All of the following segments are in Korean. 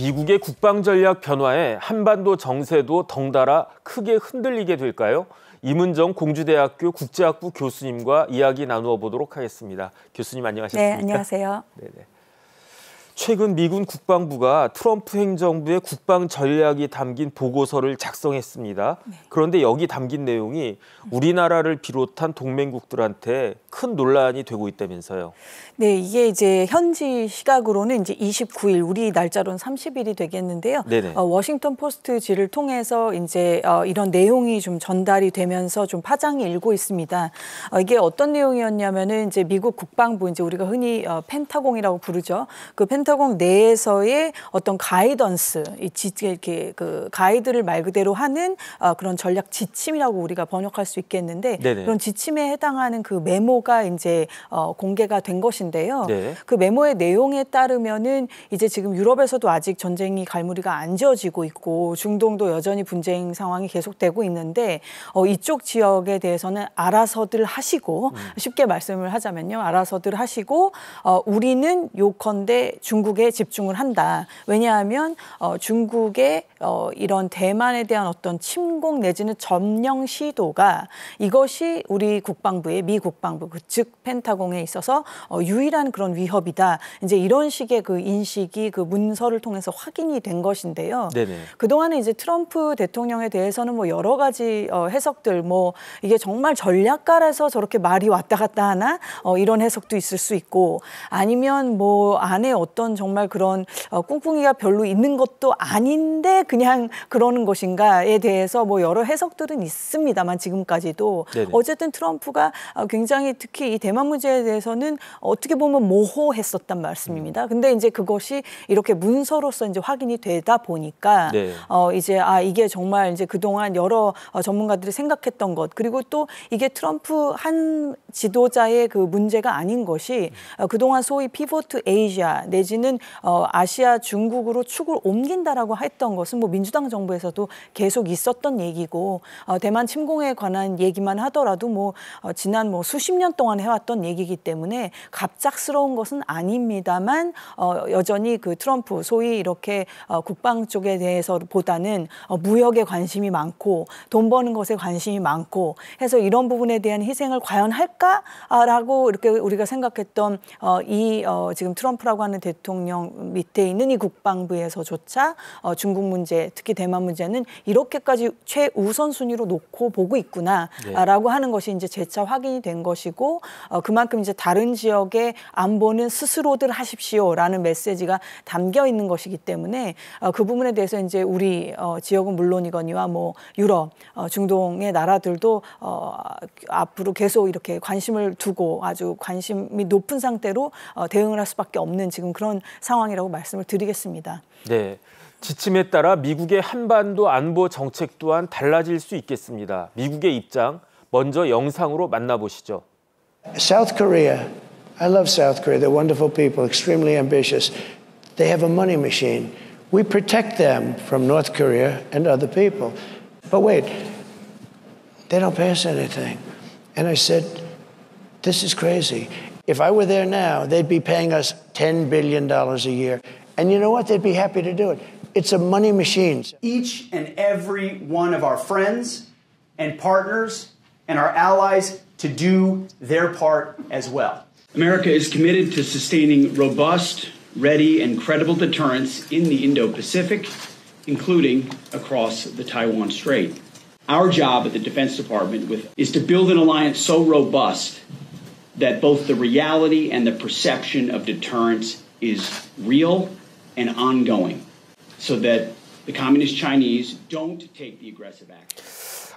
미국의 국방전략 변화에 한반도 정세도 덩달아 크게 흔들리게 될까요? 이문정 공주대학교 국제학부 교수님과 이야기 나누어 보도록 하겠습니다. 교수님 안녕하셨습니까? 네, 안녕하세요. 네네. 최근 미군 국방부가 트럼프 행정부의 국방 전략이 담긴 보고서를 작성했습니다. 네. 그런데 여기 담긴 내용이 우리나라를 비롯한 동맹국들한테 큰 논란이 되고 있다면서요. 네, 이게 이제 현지 시각으로는 이제 29일, 우리 날짜로는 30일이 되겠는데요. 워싱턴 포스트지를 통해서 이제 이런 내용이 좀 전달이 되면서 좀 파장이 일고 있습니다. 이게 어떤 내용이었냐면은 이제 미국 국방부, 이제 우리가 흔히 펜타곤이라고 부르죠. 그 펜타곤 내에서의 어떤 가이던스, 이렇게 그 가이드를 말 그대로 하는 그런 전략 지침이라고 우리가 번역할 수 있겠는데, 그런 지침에 해당하는 그 메모가 이제 공개가 된 것인데요. 그 메모의 내용에 따르면은 이제 지금 유럽에서도 아직 전쟁이 갈무리가 안 지어지고 있고 중동도 여전히 분쟁 상황이 계속되고 있는데 이쪽 지역에 대해서는 알아서들 하시고 쉽게 말씀을 하자면요. 알아서들 하시고 우리는 요컨대 중국에 집중을 한다. 왜냐하면 중국의 이런 대만에 대한 어떤 침공 내지는 점령 시도가 이것이 우리 국방부의 미 국방부 즉 펜타곤에 있어서 유일한 그런 위협이다. 이제 이런 식의 그 인식이 그 문서를 통해서 확인이 된 것인데요. 그동안에 이제 트럼프 대통령에 대해서는 뭐 여러 가지 해석들, 뭐 이게 정말 전략가라서 저렇게 말이 왔다 갔다 하나 이런 해석도 있을 수 있고, 아니면 뭐 안에 어떤 정말 그런 꿍꿍이가 별로 있는 것도 아닌데 그냥 그러는 것인가에 대해서 뭐 여러 해석들은 있습니다만 지금까지도 어쨌든 트럼프가 굉장히 특히 이 대만 문제에 대해서는 어떻게 보면 모호했었단 말씀입니다. 근데 이제 그것이 이렇게 문서로서 이제 확인이 되다 보니까 이제 이게 정말 이제 그동안 여러 전문가들이 생각했던 것, 그리고 또 이게 트럼프 한 지도자의 그 문제가 아닌 것이 그동안 소위 피보트 에이시아 내지는 아시아 중국으로 축을 옮긴다라고 했던 것은 뭐 민주당 정부에서도 계속 있었던 얘기고 대만 침공에 관한 얘기만 하더라도 뭐 지난 뭐 수십 년 동안 해왔던 얘기이기 때문에 갑작스러운 것은 아닙니다만 여전히 그 트럼프 소위 이렇게 국방 쪽에 대해서보다는 무역에 관심이 많고 돈 버는 것에 관심이 많고 해서 이런 부분에 대한 희생을 과연 할까라고 이렇게 우리가 생각했던 지금 트럼프라고 하는 대통령 밑에 있는 이 국방부에서조차 중국 문제, 특히 대만 문제는 이렇게까지 최우선 순위로 놓고 보고 있구나라고 하는 것이 이제 재차 확인이 된 것이고, 그만큼 이제 다른 지역의 안보는 스스로들 하십시오라는 메시지가 담겨 있는 것이기 때문에 그 부분에 대해서 이제 우리 지역은 물론이거니와 뭐 유럽, 중동의 나라들도 앞으로 계속 이렇게 관심을 두고 아주 관심이 높은 상태로 대응을 할 수밖에 없는 지금 그런 상황이라고 말씀을 드리겠습니다. 네. 지침에 따라 미국의 한반도 안보 정책 또한 달라질 수 있겠습니다. 미국의 입장 먼저 영상으로 만나보시죠. South Korea, I love South Korea. They're wonderful people, extremely ambitious. They have a money machine. We protect them from North Korea and other people. But wait, they don't pay us anything. And I said, this is crazy. If I were there now, they'd be paying us $10 billion a year. And you know what? They'd be happy to do it. It's a money machine. Each and every one of our friends and partners and our allies to do their part as well. America is committed to sustaining robust, ready, and credible deterrence in the Indo-Pacific, including across the Taiwan Strait. Our job at the Defense Department is to build an alliance so robust that both the reality and the perception of deterrence is real and ongoing, so that the Communist Chinese don't take the aggressive action.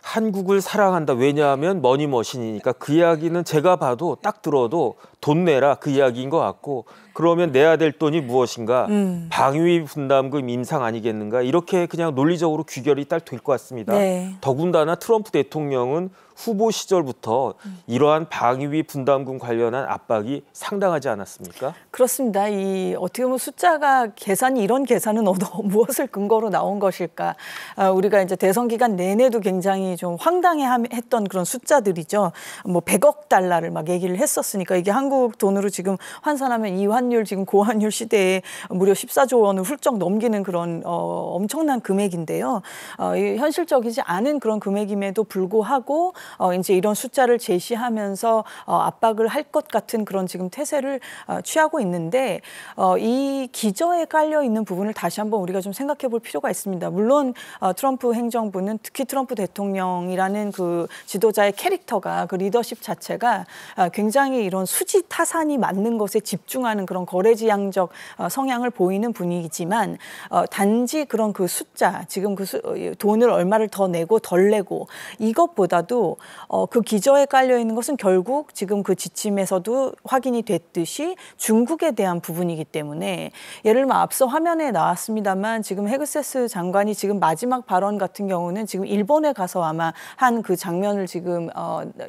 한국을 사랑한다. 왜냐하면 머니머신이니까 그 이야기는 제가 봐도 딱 들어도 돈 내라 그 이야기인 것 같고, 그러면 내야 될 돈이 무엇인가? 방위 분담금 인상 아니겠는가? 이렇게 그냥 논리적으로 귀결이 딱 될 것 같습니다. 더군다나 트럼프 대통령은 후보 시절부터 이러한 방위비 분담금 관련한 압박이 상당하지 않았습니까? 그렇습니다. 이 어떻게 보면 숫자가 계산이 이런 계산은 무엇을 근거로 나온 것일까? 우리가 이제 대선 기간 내내도 굉장히 좀 황당해했던 그런 숫자들이죠. 뭐 100억 달러를 막 얘기를 했었으니까 이게 한국 돈으로 지금 환산하면 이 환율 지금 고환율 시대에 무려 14조 원을 훌쩍 넘기는 그런 엄청난 금액인데요. 현실적이지 않은 그런 금액임에도 불구하고 이제 이런 숫자를 제시하면서 압박을 할 것 같은 그런 지금 태세를 취하고 있는데 이 기저에 깔려 있는 부분을 다시 한번 우리가 좀 생각해 볼 필요가 있습니다. 물론 트럼프 행정부는 특히 트럼프 대통령이라는 그 지도자의 캐릭터가 그 리더십 자체가 굉장히 이런 수지 타산이 맞는 것에 집중하는 그런 거래지향적 성향을 보이는 분위기지만 단지 그런 그 숫자 지금 그 돈을 얼마를 더 내고 덜 내고 이것보다도 그 기저에 깔려 있는 것은 결국 지금 그 지침에서도 확인이 됐듯이 중국에 대한 부분이기 때문에 예를 들면 앞서 화면에 나왔습니다만 지금 헤그세스 장관이 지금 마지막 발언 같은 경우는 지금 일본에 가서 아마 한 그 장면을 지금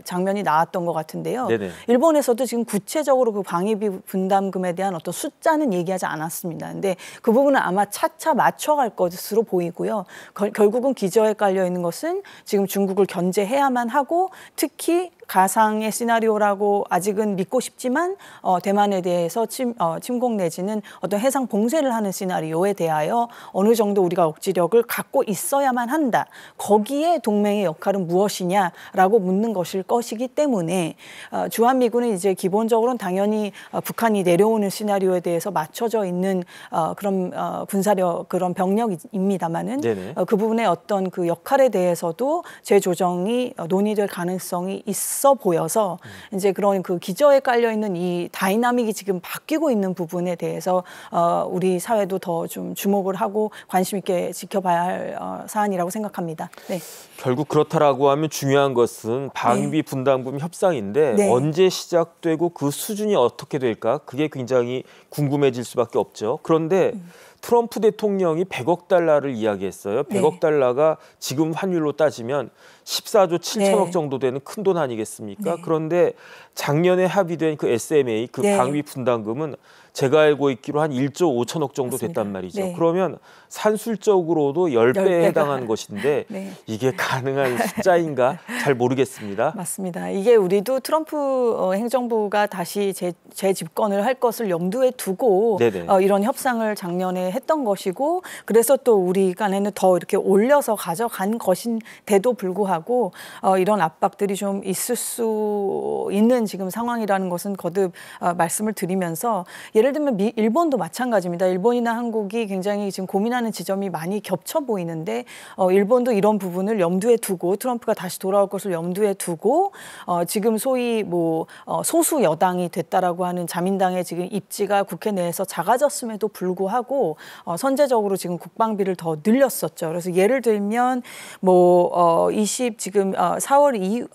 장면이 나왔던 것 같은데요. 네네. 일본에서도 지금 구체적으로 그 방위비 분담금에 대한 어떤 숫자는 얘기하지 않았습니다. 근데 그 부분은 아마 차차 맞춰갈 것으로 보이고요. 결국은 기저에 깔려 있는 것은 지금 중국을 견제해야만 하고 특히 가상의 시나리오라고 아직은 믿고 싶지만 대만에 대해서 침공 내지는 어떤 해상 봉쇄를 하는 시나리오에 대하여 어느 정도 우리가 억지력을 갖고 있어야만 한다. 거기에 동맹의 역할은 무엇이냐라고 묻는 것이기 때문에 주한미군은 이제 기본적으로는 당연히 북한이 내려오는 시나리오에 대해서 맞춰져 있는 그런 군사력 그런 병력입니다만은 그 부분의 어떤 그 역할에 대해서도 재조정이 논의될 가능성이 있어 보여서 이제 그런 그 기저에 깔려 있는 이 다이나믹이 지금 바뀌고 있는 부분에 대해서 우리 사회도 더 좀 주목을 하고 관심 있게 지켜봐야 할 사안이라고 생각합니다. 네. 결국 그렇다라고 하면 중요한 것은 방위비 분담금 협상인데 언제 시작되고 그 수준이 어떻게 될까? 그게 굉장히 궁금해질 수밖에 없죠. 그런데 트럼프 대통령이 100억 달러를 이야기했어요. 100억 달러가 지금 환율로 따지면 14조 7천억 정도 되는 큰 돈 아니겠습니까? 그런데 작년에 합의된 그 SMA, 그 방위 분담금은 제가 알고 있기로 한 1조 5천억 정도 맞습니다. 됐단 말이죠. 그러면 산술적으로도 10배에 해당하는 것인데 이게 가능한 숫자인가 잘 모르겠습니다. 맞습니다. 이게 우리도 트럼프 행정부가 다시 재집권을 할 것을 염두에 두고 이런 협상을 작년에 했던 것이고 그래서 또 우리 간에는 더 이렇게 올려서 가져간 것인데도 불구하고 이런 압박들이 좀 있을 수 있는 지금 상황이라는 것은 거듭 말씀을 드리면서 예를 들면 일본도 마찬가지입니다. 일본이나 한국이 굉장히 지금 고민하는 지점이 많이 겹쳐 보이는데 일본도 이런 부분을 염두에 두고 트럼프가 다시 돌아올 것을 염두에 두고 지금 소위 뭐 소수 여당이 됐다라고 하는 자민당의 지금 입지가 국회 내에서 작아졌음에도 불구하고 선제적으로 지금 국방비를 더 늘렸었죠. 그래서 예를 들면 뭐 지금 4월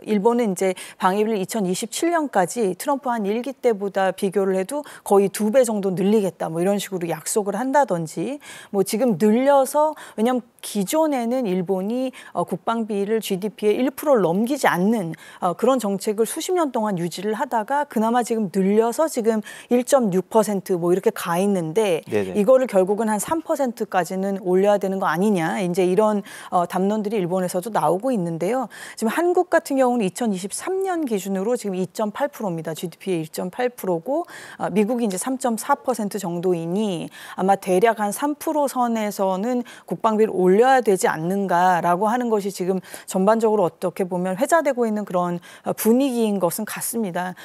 일본은 이제 방위비를 2027년까지 트럼프 한 1기 때보다 비교를 해도 거의 2배 정도 늘리겠다 뭐 이런 식으로 약속을 한다든지 뭐 지금 늘려서 왜냐하면 기존에는 일본이 국방비를 GDP의 1%를 넘기지 않는 그런 정책을 수십 년 동안 유지를 하다가 그나마 지금 늘려서 지금 1.6% 뭐 이렇게 가 있는데 이거를 결국은 한 3%까지는 올려야 되는 거 아니냐 이제 이런 담론들이 일본에서도 나오고 있는데요. 지금 한국 같은 경우는 2023년 기준으로 지금 2.8%입니다. GDP의 1.8%고 미국이 이제 3.4% 정도이니 아마 대략 한 3% 선에서는 국방비를 올려야 되지 않는가라고 하는 것이 지금 전반적으로 어떻게 보면 회자되고 있는 그런 분위기인 것은 같습니다.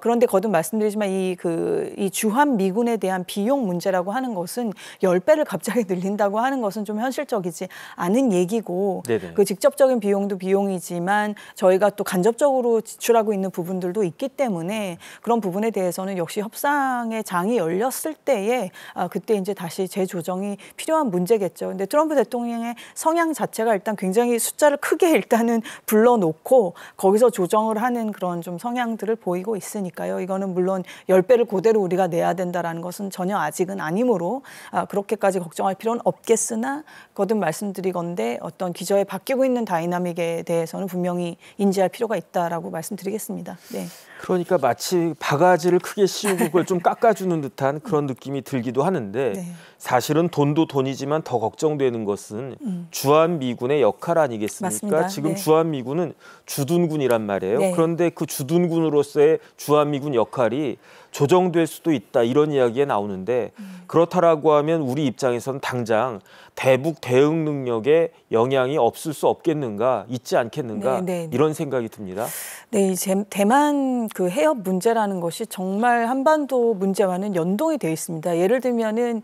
그런데 거듭 말씀드리지만 이 주한 미군에 대한 비용 문제라고 하는 것은 10배를 갑자기 늘린다고 하는 것은 좀 현실적이지 않은 얘기고 그 직접적인 비용도 비용이지만 저희가 또 간접적으로 지출하고 있는 부분들도 있기 때문에 그런 부분에 대해서는 역시 협상의 장이 열렸을 때에 그때 이제 다시 재조정이 필요한 문제겠죠. 근데 트럼프 대통령의 성향 자체가 일단 굉장히 숫자를 크게 일단은 불러놓고 거기서 조정을 하는 그런 좀 성향들을 보이고 있으니까요. 이거는 물론 10배를 그대로 우리가 내야 된다라는 것은 전혀 아직은 아니므로 그렇게까지 걱정할 필요는 없겠으나 거듭 말씀드리건대 어떤 기저에 바뀌고 있는 다이나믹에 대해서는 분명히 인지할 필요가 있다라고 말씀드리겠습니다. 네. 그러니까 마치 바가지를 크게 씌우고 그걸 좀 깎아주는 듯한 그런 느낌이 들기도 하는데 네. 사실은 돈도 돈이지만 더 걱정되는 것은 주한미군의 역할 아니겠습니까? 맞습니다. 지금 네. 주한미군은 주둔군이란 말이에요. 네. 그런데 그 주둔군으로서의 주한미군 역할이 조정될 수도 있다 이런 이야기가 나오는데 그렇다라고 하면 우리 입장에서는 당장 대북 대응 능력에 영향이 없을 수 없겠는가, 있지 않겠는가 이런 생각이 듭니다. 네, 대만 그 해협 문제라는 것이 정말 한반도 문제와는 연동이 되어 있습니다. 예를 들면은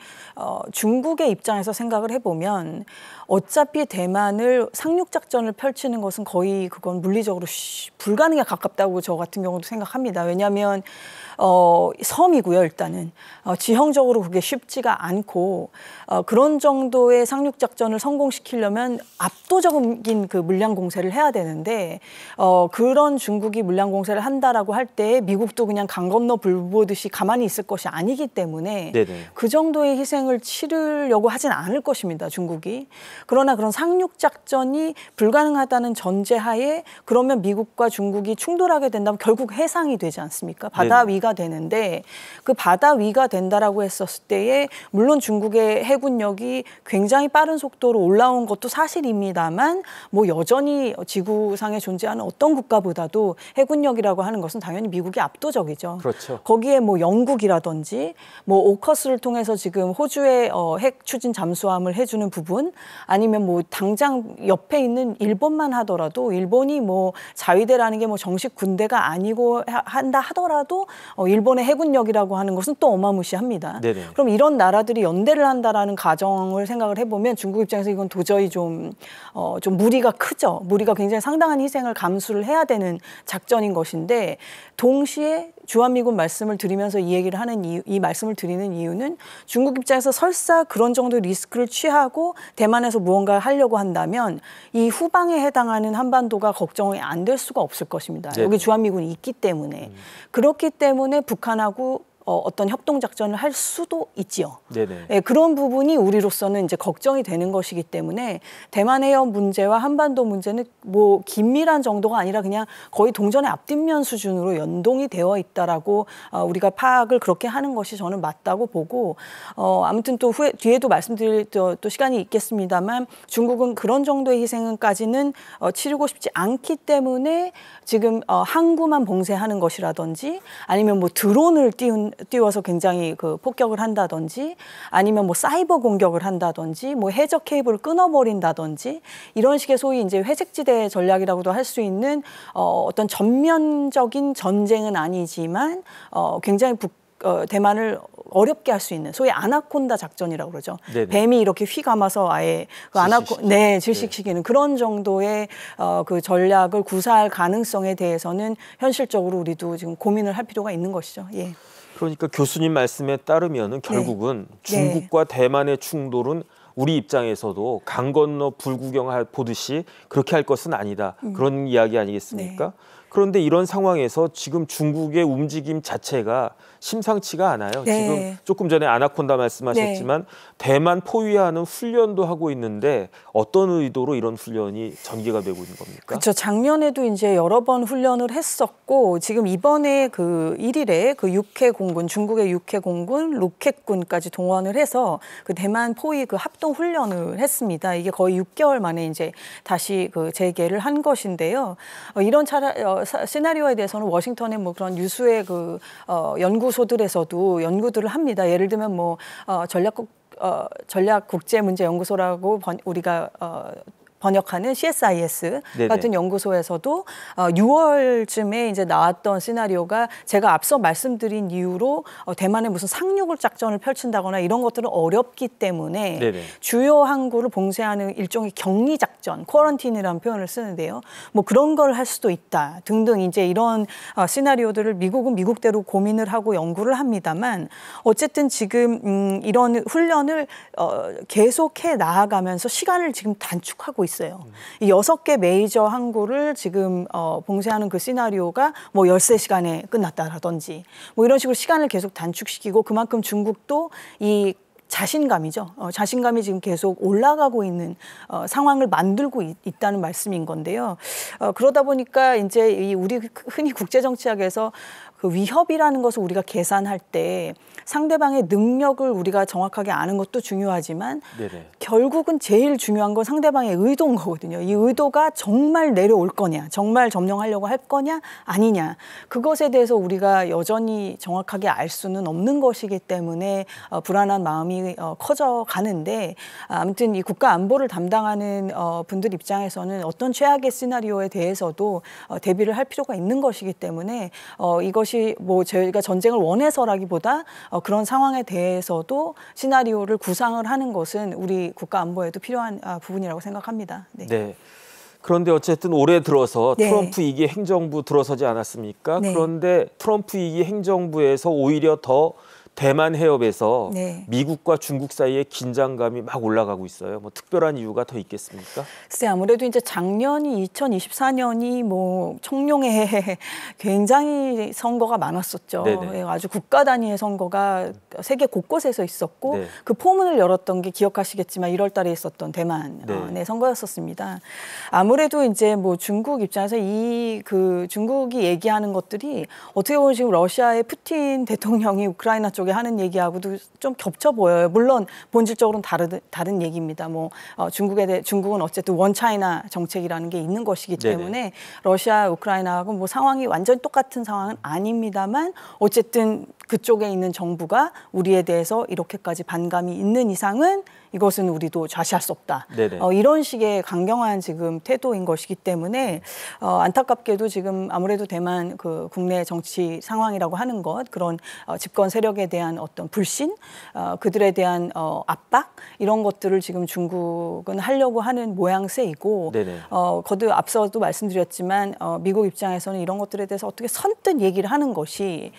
중국의 입장에서 생각을 해보면 어차피 대만을 상륙작전을 펼치는 것은 거의 그건 물리적으로 불가능에 가깝다고 저 같은 경우도 생각합니다. 왜냐하면 섬이고요, 일단은. 지형적으로 그게 쉽지가 않고, 그런 정도의 상륙작전을 성공시키려면 압도적인 그 물량 공세를 해야 되는데, 그런 중국이 물량 공세를 한다라고 할 때 미국도 그냥 강 건너 불 보듯이 가만히 있을 것이 아니기 때문에 네네. 그 정도의 희생을 치르려고 하진 않을 것입니다, 중국이. 그러나 그런 상륙작전이 불가능하다는 전제하에 그러면 미국과 중국이 충돌하게 된다면 결국 해상이 되지 않습니까? 바다 네네. 위가 되는데 그 바다 위가 된다라고 했었을 때에 물론 중국의 해군력이 굉장히 빠른 속도로 올라온 것도 사실입니다만 뭐 여전히 지구상에 존재하는 어떤 국가보다도 해군력이라고 하는 것은 당연히 미국이 압도적이죠. 그렇죠. 거기에 뭐 영국이라든지 뭐 오커스를 통해서 지금 호주의 핵 추진 잠수함을 해주는 부분 아니면 뭐 당장 옆에 있는 일본만 하더라도 일본이 뭐 자위대라는 게 뭐 정식 군대가 아니고 한다 하더라도 일본의 해군력이라고 하는 것은 또 어마무시합니다. 네네. 그럼 이런 나라들이 연대를 한다라는 가정을 생각을 해보면 중국 입장에서 이건 도저히 좀 무리가 크죠. 무리가 굉장히 상당한 희생을 감수를 해야 되는 작전인 것인데 동시에 주한미군 말씀을 드리면서 이 얘기를 하는 이 말씀을 드리는 이유는 중국 입장에서 설사 그런 정도의 리스크를 취하고 대만에서 무언가를 하려고 한다면 이 후방에 해당하는 한반도가 걱정이 안 될 수가 없을 것입니다. 네네. 여기 주한미군이 있기 때문에. 그렇기 때문에 북한하고 어떤 협동작전을 할 수도 있지요. 네, 그런 부분이 우리로서는 이제 걱정이 되는 것이기 때문에 대만 해협 문제와 한반도 문제는 뭐 긴밀한 정도가 아니라 그냥 거의 동전의 앞뒷면 수준으로 연동이 되어 있다라고 우리가 파악을 그렇게 하는 것이 저는 맞다고 보고 아무튼 또 뒤에도 말씀드릴 또 시간이 있겠습니다만 중국은 그런 정도의 희생까지는 치르고 싶지 않기 때문에 지금 항구만 봉쇄하는 것이라든지 아니면 뭐 드론을 띄워서 굉장히 그 폭격을 한다든지 아니면 뭐 사이버 공격을 한다든지 뭐 해적 케이블을 끊어버린다든지 이런 식의 소위 이제 회색지대 전략이라고도 할 수 있는 어떤 전면적인 전쟁은 아니지만 굉장히 대만을 어렵게 할 수 있는 소위 아나콘다 작전이라고 그러죠. 네네. 뱀이 이렇게 휘감아서 아예 그 질식시키는 그런 정도의 그 전략을 구사할 가능성에 대해서는 현실적으로 우리도 지금 고민을 할 필요가 있는 것이죠. 예. 그러니까 교수님 말씀에 따르면은 결국은 중국과 대만의 충돌은 우리 입장에서도 강 건너 불구경 보듯이 그렇게 할 것은 아니다. 그런 이야기 아니겠습니까? 그런데 이런 상황에서 지금 중국의 움직임 자체가 심상치가 않아요. 지금 조금 전에 아나콘다 말씀하셨지만 대만 포위하는 훈련도 하고 있는데 어떤 의도로 이런 훈련이 전개가 되고 있는 겁니까? 그렇죠. 작년에도 이제 여러 번 훈련을 했었고 지금 이번에 그 1일에 그 육해 공군, 중국의 육해 공군, 로켓군까지 동원을 해서 그 대만 포위 그 합동 훈련을 했습니다. 이게 거의 6개월 만에 이제 다시 그 재개를 한 것인데요. 이런 시나리오에 대해서는 워싱턴의 뭐 그런 유수의 그 연구소들에서도 연구들을 합니다. 예를 들면 뭐 전략국제문제연구소라고 우리가 번역하는 CSIS 네네. 같은 연구소에서도 6월쯤에 이제 나왔던 시나리오가 제가 앞서 말씀드린 이유로 대만에 무슨 상륙을 작전을 펼친다거나 이런 것들은 어렵기 때문에 네네. 주요 항구를 봉쇄하는 일종의 격리 작전, 쿼런틴이라는 표현을 쓰는데요. 뭐 그런 걸 할 수도 있다 등등 이제 이런 시나리오들을 미국은 미국대로 고민을 하고 연구를 합니다만 어쨌든 지금 이런 훈련을 계속해 나아가면서 시간을 지금 단축하고 있어요. 이 6개 메이저 항구를 지금 봉쇄하는 그 시나리오가 뭐 13시간에 끝났다라든지 뭐 이런 식으로 시간을 계속 단축시키고 그만큼 중국도 이 자신감이죠. 자신감이 지금 계속 올라가고 있는 상황을 만들고 있다는 말씀인 건데요. 그러다 보니까 이제 우리 흔히 국제정치학에서 그 위협이라는 것을 우리가 계산할 때 상대방의 능력을 우리가 정확하게 아는 것도 중요하지만 네네. 결국은 제일 중요한 건 상대방의 의도인 거거든요. 이 의도가 정말 내려올 거냐, 정말 점령하려고 할 거냐, 아니냐. 그것에 대해서 우리가 여전히 정확하게 알 수는 없는 것이기 때문에 불안한 마음이 커져가는데 아무튼 이 국가 안보를 담당하는 분들 입장에서는 어떤 최악의 시나리오에 대해서도 대비를 할 필요가 있는 것이기 때문에 이것이 뭐 저희가 전쟁을 원해서라기보다 그런 상황에 대해서도 시나리오를 구상을 하는 것은 우리 국가 안보에도 필요한 부분이라고 생각합니다. 네. 네. 그런데 어쨌든 올해 들어서 네. 트럼프 2기 행정부 들어서지 않았습니까? 네. 그런데 트럼프 2기 행정부에서 오히려 더 대만 해협에서 네. 미국과 중국 사이에 긴장감이 막 올라가고 있어요. 뭐 특별한 이유가 더 있겠습니까? 글쎄 아무래도 이제 작년이 2024년이 뭐 청룡해 굉장히 선거가 많았었죠. 네네. 아주 국가 단위의 선거가 세계 곳곳에서 있었고 네. 그 포문을 열었던 게 기억하시겠지만 1월 달에 있었던 대만의 네. 선거였었습니다. 아무래도 이제 뭐 중국 입장에서 그 중국이 얘기하는 것들이 어떻게 보면 지금 러시아의 푸틴 대통령이 우크라이나 쪽에 하는 얘기하고도 좀 겹쳐 보여요. 물론 본질적으로는 다른 얘기입니다. 뭐 중국은 어쨌든 원 차이나 정책이라는 게 있는 것이기 때문에 네네. 러시아, 우크라이나하고 뭐 상황이 완전히 똑같은 상황은 아닙니다만 어쨌든 그쪽에 있는 정부가 우리에 대해서 이렇게까지 반감이 있는 이상은 이것은 우리도 좌시할 수 없다. 이런 식의 강경한 지금 태도인 것이기 때문에 안타깝게도 지금 아무래도 대만 그 국내 정치 상황이라고 하는 것 그런 집권 세력에 대한 어떤 불신, 그들에 대한 압박 이런 것들을 지금 중국은 하려고 하는 모양새이고 거듭 앞서도 말씀드렸지만 미국 입장에서는 이런 것들에 대해서 어떻게 선뜻 얘기를 하는 것이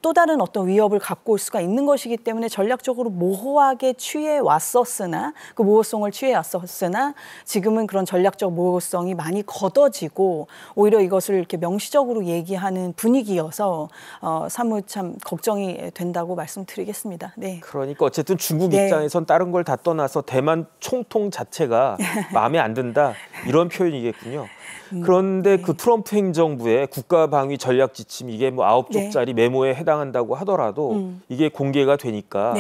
또 다른 어떤 위협을 갖고 올 수가 있는 것이기 때문에 전략적으로 모호하게 취해 왔었으나 그 모호성을 취해 왔었으나 지금은 그런 전략적 모호성이 많이 걷어지고 오히려 이것을 이렇게 명시적으로 얘기하는 분위기여서 사뭇 참 걱정이 된다고 말씀드리겠습니다. 네. 그러니까 어쨌든 중국 입장에선 다른 걸 다 떠나서 대만 총통 자체가 마음에 안 든다 이런 표현이겠군요. 그런데 그 트럼프 행정부의 국가방위 전략 지침 이게 뭐 9쪽짜리 메모에 해당한다고 하더라도 이게 공개가 되니까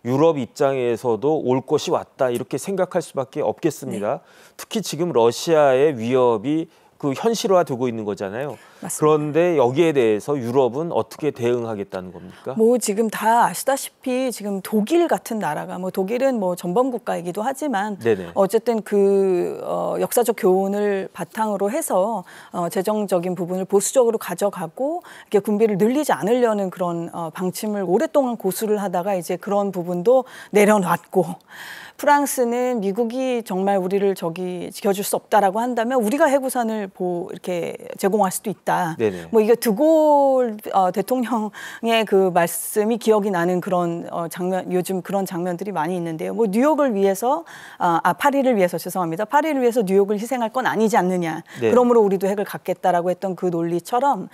유럽 입장에서도 올 것이 왔다 이렇게 생각할 수밖에 없겠습니다. 특히 지금 러시아의 위협이 그 현실화되고 있는 거잖아요. 맞습니다. 그런데 여기에 대해서 유럽은 어떻게 대응하겠다는 겁니까? 뭐 지금 다 아시다시피 지금 독일 같은 나라가 뭐 독일은 뭐 전범 국가이기도 하지만 어쨌든 그 역사적 교훈을 바탕으로 해서 재정적인 부분을 보수적으로 가져가고 이렇게 군비를 늘리지 않으려는 그런 방침을 오랫동안 고수를 하다가 이제 그런 부분도 내려놨고. 프랑스는 미국이 정말 우리를 지켜줄 수 없다라고 한다면 우리가 해구산을 이렇게 제공할 수도 있다. 뭐 이게 드골 대통령의 그 말씀이 기억이 나는 그런 장면, 요즘 그런 장면들이 많이 있는데요. 뭐 뉴욕을 위해서 파리를 위해서 죄송합니다. 파리를 위해서 뉴욕을 희생할 건 아니지 않느냐. 그러므로 우리도 핵을 갖겠다라고 했던 그 논리처럼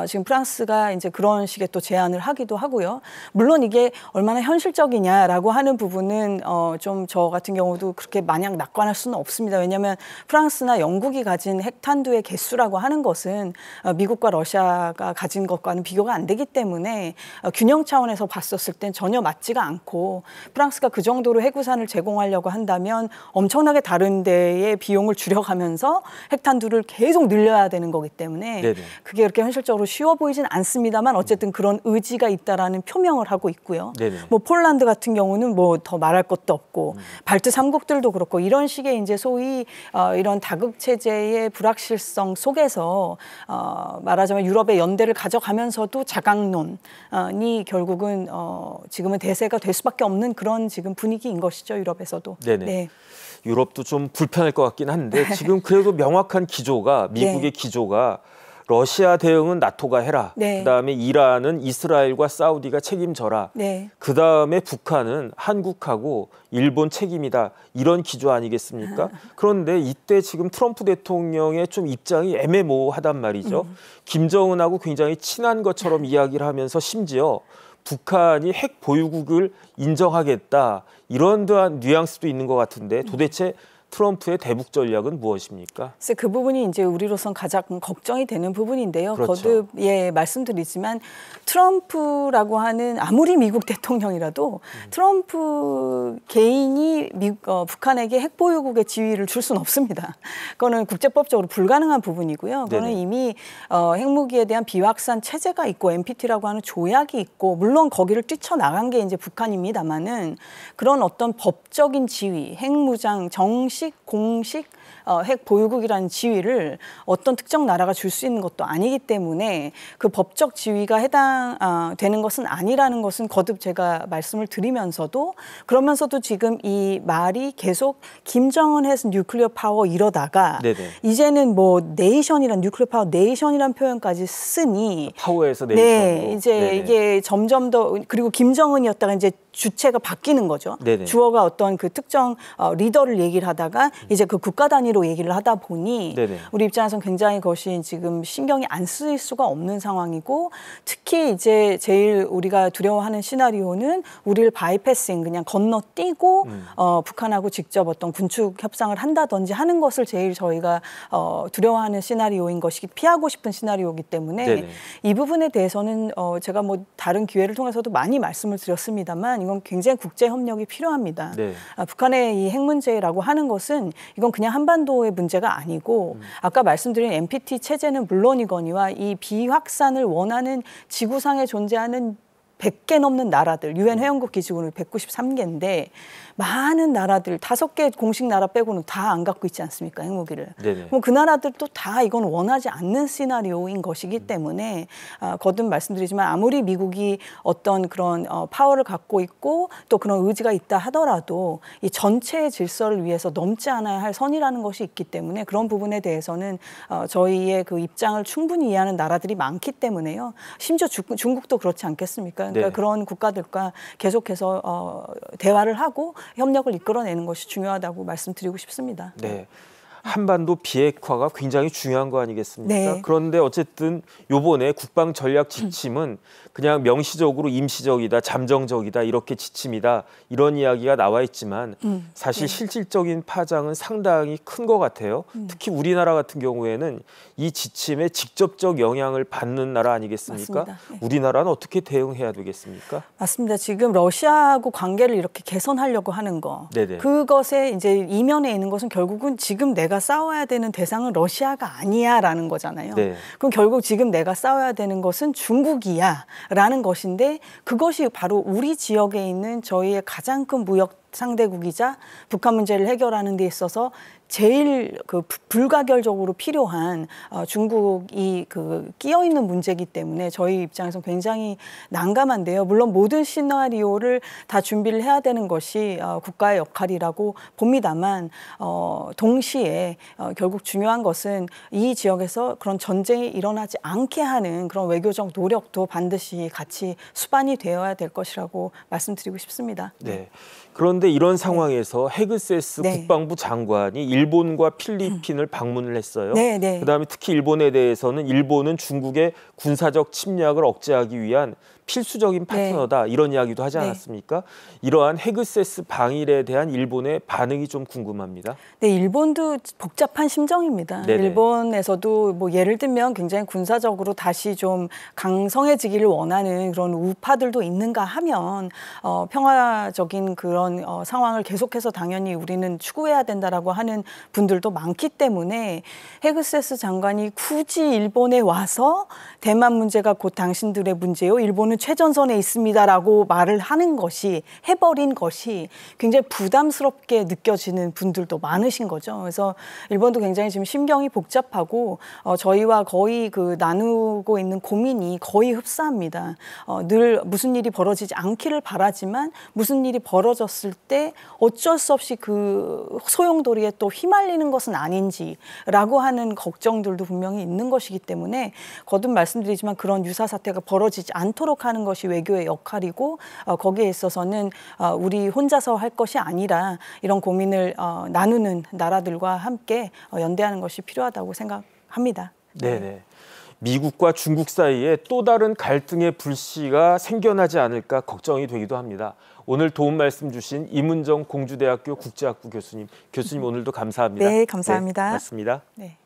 지금 프랑스가 이제 그런 식의 또 제안을 하기도 하고요. 물론 이게 얼마나 현실적이냐라고 하는 부분은 좀 저 같은 경우도 그렇게 마냥 낙관할 수는 없습니다. 왜냐하면 프랑스나 영국이 가진 핵탄두의 개수라고 하는 것은 미국과 러시아가 가진 것과는 비교가 안 되기 때문에 균형 차원에서 봤었을 땐 전혀 맞지가 않고 프랑스가 그 정도로 핵우산을 제공하려고 한다면 엄청나게 다른 데에 비용을 줄여가면서 핵탄두를 계속 늘려야 되는 거기 때문에 그게 그렇게 현실적으로 쉬워 보이진 않습니다만 어쨌든 그런 의지가 있다라는 표명을 하고 있고요. 뭐 폴란드 같은 경우는 뭐 더 말할 것도 없고 발트 3국들도 그렇고 이런 식의 이제 소위 이런 다극 체제의 불확실성 속에서 말하자면 유럽의 연대를 가져가면서도 자강론이 결국은 지금은 대세가 될 수밖에 없는 그런 지금 분위기인 것이죠, 유럽에서도. 네네. 네. 유럽도 좀 불편할 것 같긴 한데 지금 그래도 명확한 기조가 미국의 기조가 러시아 대응은 나토가 해라. 그다음에 이란은 이스라엘과 사우디가 책임져라. 그다음에 북한은 한국하고 일본 책임이다. 이런 기조 아니겠습니까? 그런데 이때 지금 트럼프 대통령의 좀 입장이 애매모호하단 말이죠. 김정은하고 굉장히 친한 것처럼 이야기를 하면서 심지어 북한이 핵 보유국을 인정하겠다. 이런 뉘앙스도 있는 것 같은데 도대체 트럼프의 대북 전략은 무엇입니까? 글쎄, 그 부분이 이제 우리로선 가장 걱정이 되는 부분인데요. 그렇죠. 거듭 말씀드리지만 트럼프라고 하는 아무리 미국 대통령이라도 트럼프 개인이 북한에게 핵 보유국의 지위를 줄 수는 없습니다. 그거는 국제법적으로 불가능한 부분이고요. 그거는 이미 핵무기에 대한 비확산 체제가 있고 NPT라고 하는 조약이 있고 물론 거기를 뛰쳐나간 게 이제 북한입니다만은 그런 어떤 법적인 지위, 핵무장, 정식 공식 핵 보유국이라는 지위를 어떤 특정 나라가 줄 수 있는 것도 아니기 때문에 그 법적 지위가 해당되는 것은 아니라는 것은 거듭 제가 말씀을 드리면서도 그러면서도 지금 이 말이 계속 김정은 해서 뉴클리어 파워 이러다가 이제는 뭐 네이션이란 뉴클리어 파워 네이션이란 표현까지 쓰니 파워에서 네이션으로. 이제 이게 점점 더 그리고 김정은이었다가 이제 주체가 바뀌는 거죠. 주어가 어떤 그 특정 리더를 얘기를 하다가 이제 그 국가 단위로 얘기를 하다 보니 우리 입장에서는 굉장히 그것이 지금 신경이 안 쓰일 수가 없는 상황이고 특히 이제 제일 우리가 두려워하는 시나리오는 우리를 바이패싱 그냥 건너뛰고 북한하고 직접 어떤 군축 협상을 한다든지 하는 것을 제일 저희가 두려워하는 시나리오인 것이 피하고 싶은 시나리오이기 때문에 이 부분에 대해서는 제가 뭐 다른 기회를 통해서도 많이 말씀을 드렸습니다만 이건 굉장히 국제 협력이 필요합니다. 북한의 이 핵 문제라고 하는 것은 이건 그냥 한반도의 문제가 아니고 아까 말씀드린 NPT 체제는 물론이거니와 이 비확산을 원하는 지구상에 존재하는 100개 넘는 나라들, 유엔 회원국 기준으로 193개인데 많은 나라들, 5개 공식 나라 빼고는 다 안 갖고 있지 않습니까, 핵무기를. 그럼 그 나라들도 다 이건 원하지 않는 시나리오인 것이기 때문에 거듭 말씀드리지만 아무리 미국이 어떤 그런 파워를 갖고 있고 또 그런 의지가 있다 하더라도 이 전체의 질서를 위해서 넘지 않아야 할 선이라는 것이 있기 때문에 그런 부분에 대해서는 저희의 그 입장을 충분히 이해하는 나라들이 많기 때문에요. 심지어 중국도 그렇지 않겠습니까? 그러니까 그런 국가들과 계속해서 대화를 하고 협력을 이끌어내는 것이 중요하다고 말씀드리고 싶습니다. 네. 한반도 비핵화가 굉장히 중요한 거 아니겠습니까? 그런데 어쨌든 요번에 국방 전략 지침은 그냥 명시적으로 임시적이다, 잠정적이다, 이렇게 지침이다 이런 이야기가 나와 있지만 사실 실질적인 파장은 상당히 큰 것 같아요. 특히 우리나라 같은 경우에는 이 지침에 직접적 영향을 받는 나라 아니겠습니까? 우리나라는 어떻게 대응해야 되겠습니까? 맞습니다. 지금 러시아하고 관계를 이렇게 개선하려고 하는 거. 그것에 이제 이면에 있는 것은 결국은 지금 내가 싸워야 되는 대상은 러시아가 아니야라는 거잖아요. 그럼 결국 지금 내가 싸워야 되는 것은 중국이야라는 것인데 그것이 바로 우리 지역에 있는 저희의 가장 큰 무역 상대국이자 북한 문제를 해결하는 데 있어서 제일 그 불가결적으로 필요한 중국이 그 끼어 있는 문제이기 때문에 저희 입장에서 굉장히 난감한데요. 물론 모든 시나리오를 다 준비를 해야 되는 것이 국가의 역할이라고 봅니다만 동시에 결국 중요한 것은 이 지역에서 그런 전쟁이 일어나지 않게 하는 그런 외교적 노력도 반드시 같이 수반이 되어야 될 것이라고 말씀드리고 싶습니다. 그런데 이런 상황에서 헤그세스 국방부 장관이 일본과 필리핀을 방문을 했어요. 그다음에 특히 일본에 대해서는 일본은 중국의 군사적 침략을 억제하기 위한 필수적인 파트너다 이런 이야기도 하지 않았습니까? 이러한 헤그세스 방일에 대한 일본의 반응이 좀 궁금합니다. 일본도 복잡한 심정입니다. 일본에서도 뭐 예를 들면 굉장히 군사적으로 다시 좀 강성해지기를 원하는 그런 우파들도 있는가 하면 평화적인 그런 그런 상황을 계속해서 당연히 우리는 추구해야 된다라고 하는 분들도 많기 때문에 헤그세스 장관이 굳이 일본에 와서 대만 문제가 곧 당신들의 문제요. 일본은 최전선에 있습니다라고 말을 하는 것이 해버린 것이 굉장히 부담스럽게 느껴지는 분들도 많으신 거죠. 그래서 일본도 굉장히 지금 심경이 복잡하고 저희와 거의 그 나누고 있는 고민이 거의 흡사합니다. 늘 무슨 일이 벌어지지 않기를 바라지만 무슨 일이 벌어졌을 때 어쩔 수 없이 그 소용돌이에 또 휘말리는 것은 아닌지라고 하는 걱정들도 분명히 있는 것이기 때문에 거듭 말씀드리지만 그런 유사 사태가 벌어지지 않도록 하는 것이 외교의 역할이고 거기에 있어서는 우리 혼자서 할 것이 아니라 이런 고민을 나누는 나라들과 함께 연대하는 것이 필요하다고 생각합니다. 네네. 미국과 중국 사이에 또 다른 갈등의 불씨가 생겨나지 않을까 걱정이 되기도 합니다. 오늘 도움 말씀 주신 이문정 공주대학교 국제학부 교수님 오늘도 감사합니다. 네, 감사합니다. 네, 고맙습니다. 네.